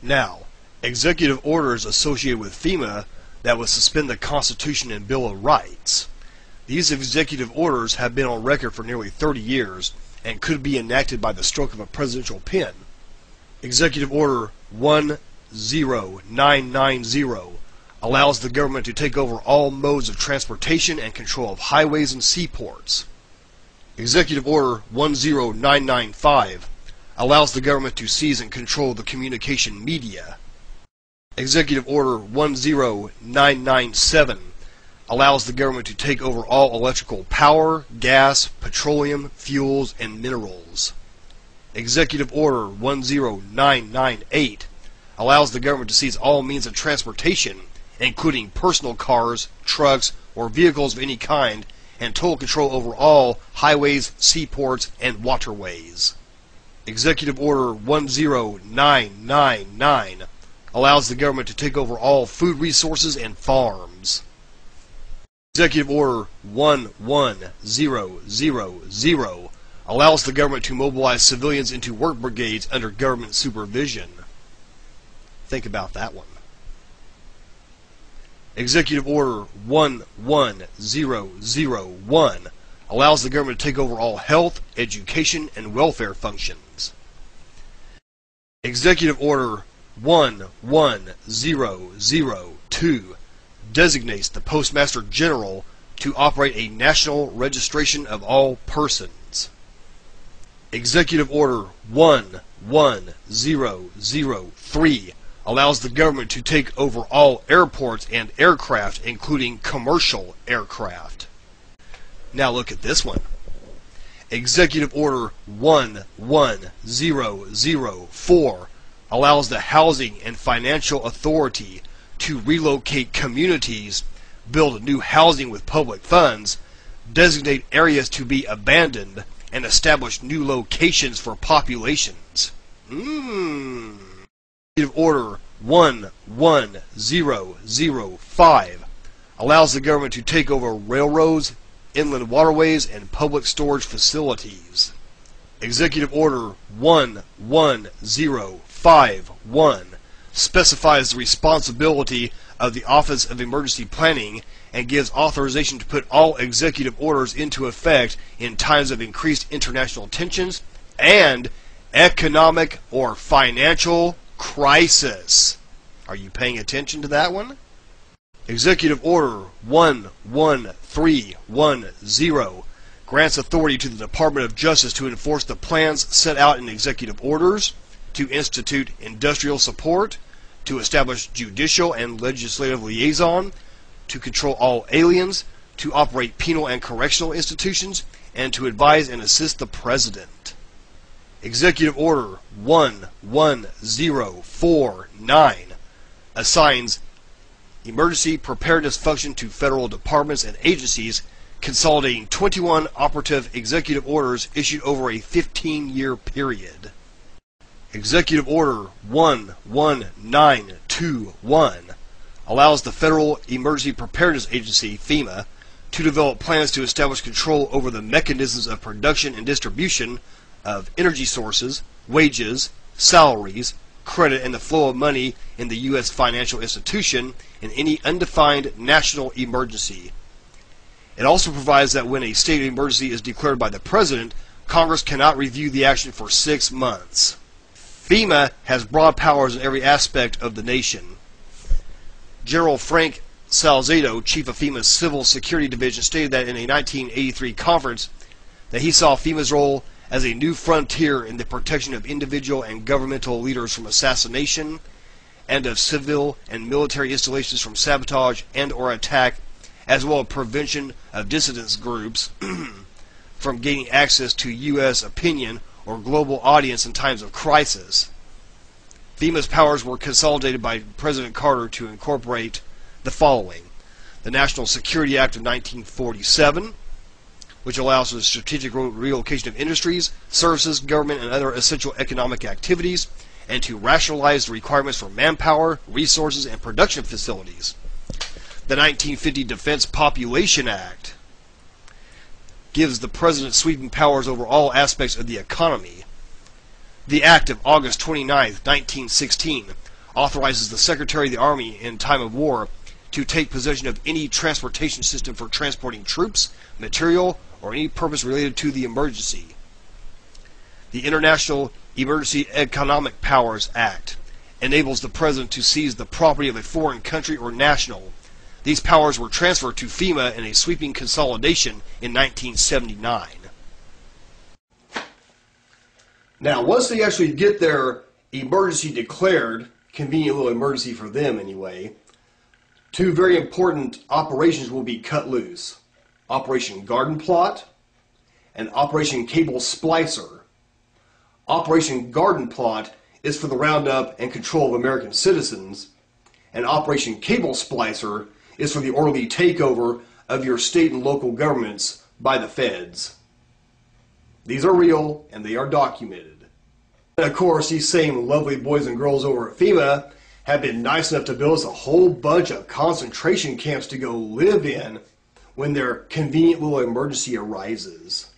Now, executive orders associated with FEMA that would suspend the Constitution and Bill of Rights. These executive orders have been on record for nearly 30 years and could be enacted by the stroke of a presidential pen. Executive Order 10990 allows the government to take over all modes of transportation and control of highways and seaports. Executive Order 10995 allows the government to seize and control the communication media. Executive Order 10997 allows the government to take over all electrical power, gas, petroleum, fuels, and minerals. Executive Order 10998 allows the government to seize all means of transportation, including personal cars, trucks, or vehicles of any kind, and total control over all highways, seaports, and waterways. Executive Order 10999 allows the government to take over all food resources and farms. Executive Order 11000 allows the government to mobilize civilians into work brigades under government supervision. Think about that one. Executive Order 11001 allows the government to take over all health, education, and welfare functions. Executive Order 11002 designates the Postmaster General to operate a national registration of all persons. Executive Order 11003 allows the government to take over all airports and aircraft, including commercial aircraft. Now look at this one. Executive Order 11004 allows the Housing and Financial Authority to relocate communities, build new housing with public funds, designate areas to be abandoned, and establish new locations for populations. Executive Order 11005 allows the government to take over railroads, inland waterways, and public storage facilities. Executive Order 11051 specifies the responsibility of the Office of Emergency Planning and gives authorization to put all executive orders into effect in times of increased international tensions and economic or financial crisis. Are you paying attention to that one? Executive Order 11310 grants authority to the Department of Justice to enforce the plans set out in executive orders, to institute industrial support, to establish judicial and legislative liaison, to control all aliens, to operate penal and correctional institutions, and to advise and assist the President. Executive Order 11049 assigns emergency preparedness function to federal departments and agencies, consolidating 21 operative executive orders issued over a 15-year period. Executive Order 11921 allows the Federal Emergency Preparedness Agency, FEMA, to develop plans to establish control over the mechanisms of production and distribution of energy sources, wages, salaries, credit, and the flow of money in the U.S. financial institution in any undefined national emergency. It also provides that when a state of emergency is declared by the President, Congress cannot review the action for 6 months. FEMA has broad powers in every aspect of the nation. General Frank Salzado, chief of FEMA's Civil Security Division, stated that in a 1983 conference that he saw FEMA's role as a new frontier in the protection of individual and governmental leaders from assassination and of civil and military installations from sabotage and or attack, as well as prevention of dissident groups from gaining access to U.S. opinion or global audience in times of crisis. FEMA's powers were consolidated by President Carter to incorporate the following: the National Security Act of 1947, which allows for the strategic relocation of industries, services, government, and other essential economic activities, and to rationalize the requirements for manpower, resources, and production facilities. The 1950 Defense Population Act gives the President sweeping powers over all aspects of the economy. The Act of August 29, 1916 authorizes the Secretary of the Army in time of war to take possession of any transportation system for transporting troops, material, or any purpose related to the emergency. The International Emergency Economic Powers Act enables the President to seize the property of a foreign country or national. These powers were transferred to FEMA in a sweeping consolidation in 1979. Now, once they actually get their emergency declared, convenient little emergency for them anyway, two very important operations will be cut loose. Operation Garden Plot and Operation Cable Splicer. Operation Garden Plot is for the roundup and control of American citizens, and Operation Cable Splicer is for the orderly takeover of your state and local governments by the feds. These are real and they are documented. And of course, these same lovely boys and girls over at FEMA have been nice enough to build us a whole bunch of concentration camps to go live in when their convenient little emergency arises.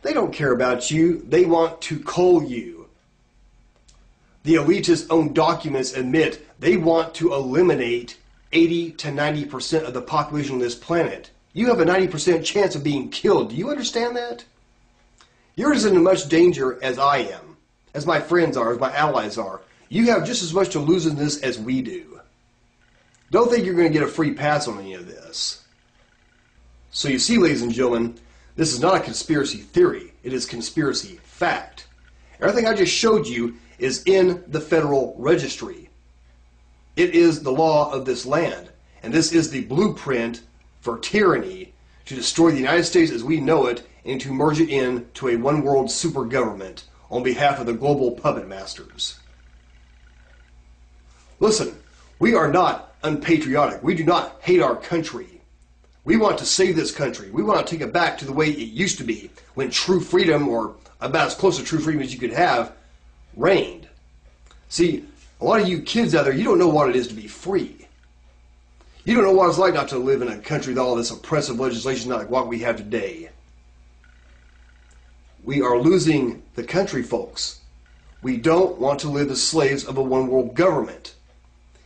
They don't care about you. They want to cull you. The elitists' own documents admit they want to eliminate 80 to 90% of the population on this planet. You have a 90% chance of being killed. Do you understand that? You're as in much danger as I am, as my friends are, as my allies are. You have just as much to lose in this as we do. Don't think you're going to get a free pass on any of this. So you see, ladies and gentlemen, this is not a conspiracy theory. It is conspiracy fact. Everything I just showed you is in the Federal Registry. It is the law of this land. And this is the blueprint for tyranny to destroy the United States as we know it and to merge it into a one-world super government on behalf of the global puppet masters. Listen, we are not unpatriotic. We do not hate our country. We want to save this country. We want to take it back to the way it used to be when true freedom, or about as close to true freedom as you could have, reigned. See, a lot of you kids out there, you don't know what it is to be free. You don't know what it's like not to live in a country with all this oppressive legislation like what we have today. We are losing the country, folks. We don't want to live as slaves of a one-world government.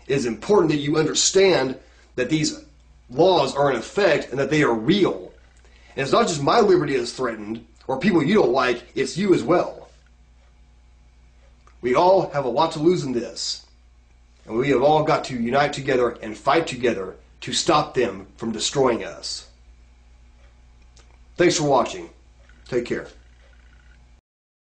It is important that you understand that these laws are in effect and that they are real. And it's not just my liberty that's threatened, or people you don't like, it's you as well. We all have a lot to lose in this. And we have all got to unite together and fight together to stop them from destroying us. Thanks for watching. Take care.